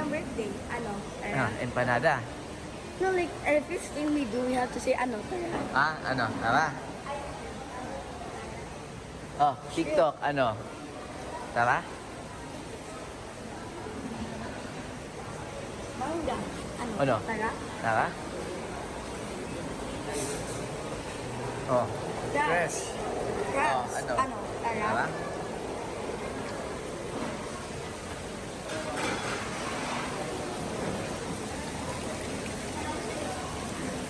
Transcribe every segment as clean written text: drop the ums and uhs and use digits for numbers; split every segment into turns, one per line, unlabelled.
ng birthday. Ano?
Empanada.
No, like, first thing we do, we have to say ano.
Ano? Tama? Oh, TikTok, ano? Tama?
Mangga.
Ano?
Tara?
Tama? Oh,
Crabs. Crabs.
ano?
Ano? Tara?
tama?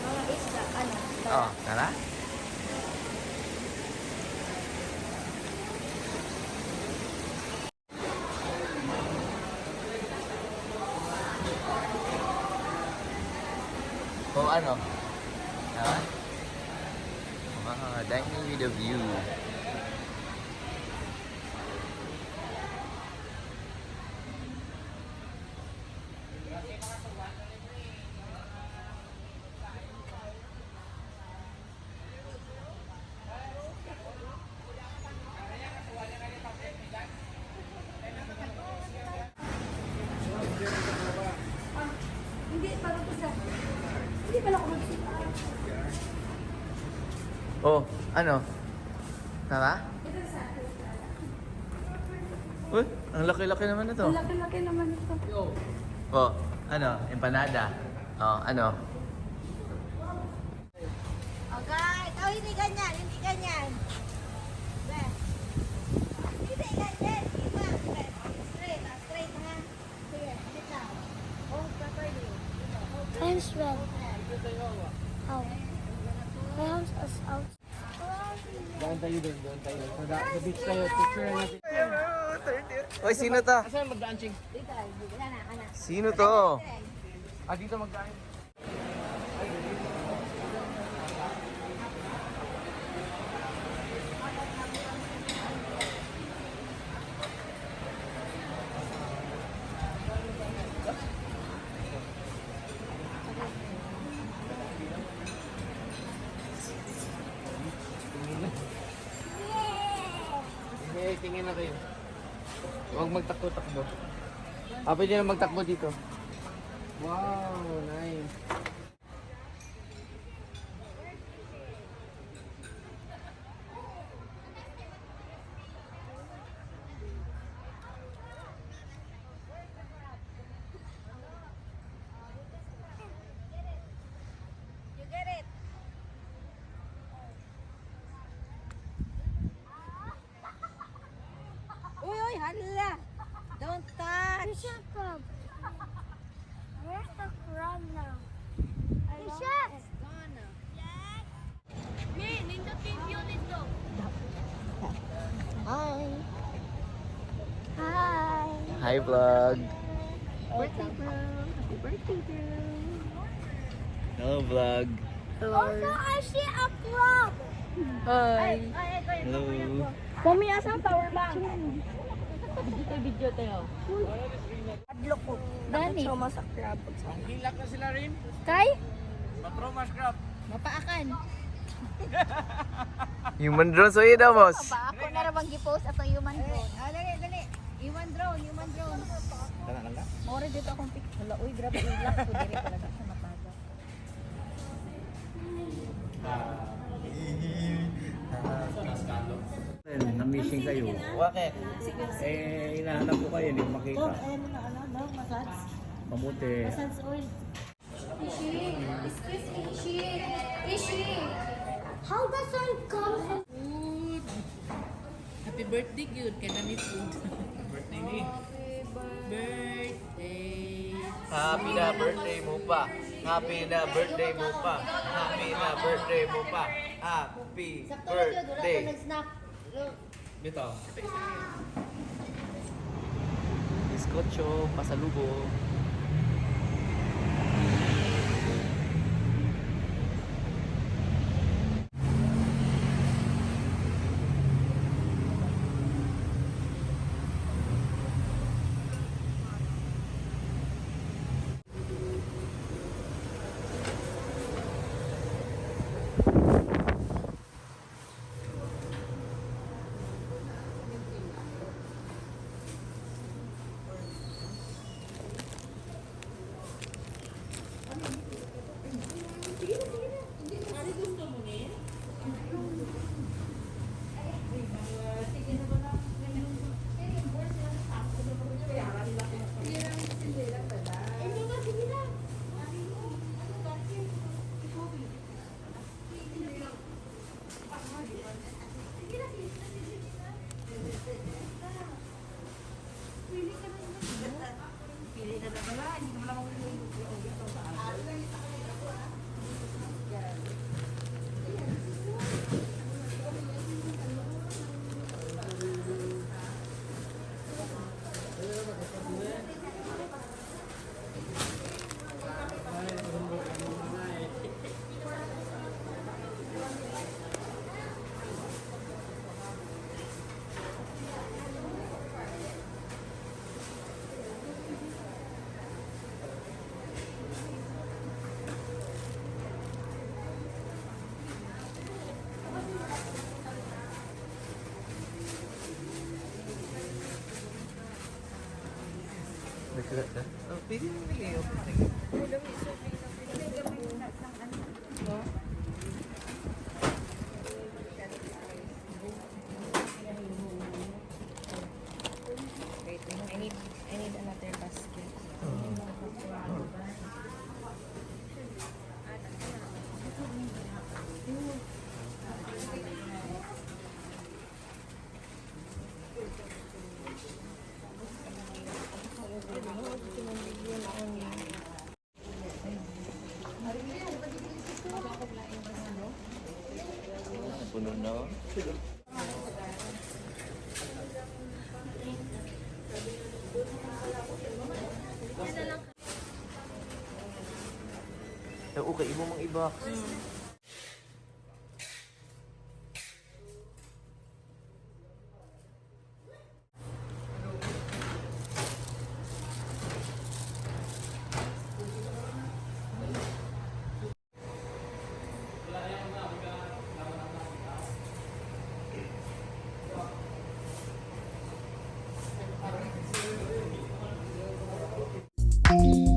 Mga isda. Ano? Tara?
Oh, tama? Oh, ano? Tama? Dining with a view.
Hindi, parang isa. Hindi pala ako magsita.
Oh, ano? Tama?
Ito sa akin.
Uy, ang laki-laki naman ito.
Ang laki-laki naman ito.
Oh, ano? Empanada. Oh, ano?
Okay. Oh, hindi ganyan. Hindi ganyan. Be. Hindi ganyan. Iba. Be. Straight. Straight ha. Sige. Sit down. Hold properly.
I'm swell. Oh. My house is out.
Doon tayo doon, doon tayo. Sa beach tayo, picture natin.
Uy, sino to?
Asan magdaan, Ching?
Dito. Wala na. Anak.
Sino to?
Dito magdaan. Tingin na kayo. Huwag magtakbo-takbo. Pwede na magtakbo dito. Wow, nice.
You get it. Uy, hala. Don't touch.
Where's your crab? Where's the crab now? It's
Gone.
Me, nindutin yun ito.
Hi.
Hi.
Hi, vlog.
Birthday, bro. Happy birthday, bro.
Hello, vlog.
Also, I see a crab.
Hi. Hello.
Mommy, asan power bank?
Video tayo.
Adlok ko.
Dani.
Trauma sa crab.
Hilak na sila rin.
Kay?
Matroma scrap.
Mapaakan.
Human drone, so yun daw, boss.
Ba, ako na rawang gi-post atong human drone. Dali. Human drone.
Tara lang ka?
More dito akong picture. Hala, uy, grabe ilak ko diri talaga sa mataga.
Na-missing kayo.
Bakit?
Hinahanap ko kayo, hindi ko makita. Mabuti.
Ishi. How does sun come from
Food. Happy birthday, good. Kaya may food.
Birthday ni.
Birthday.
Happy na birthday mo pa. Happy na birthday mo pa. Happy na birthday mo pa. Happy birthday.
Bito.
Bizcocho, pasalubong. Nagkalat na? Oh, pili mo nila yun.
Wait, I need another basket.
Puno na. Oh. Okay, imo mang i-box.
Thank you.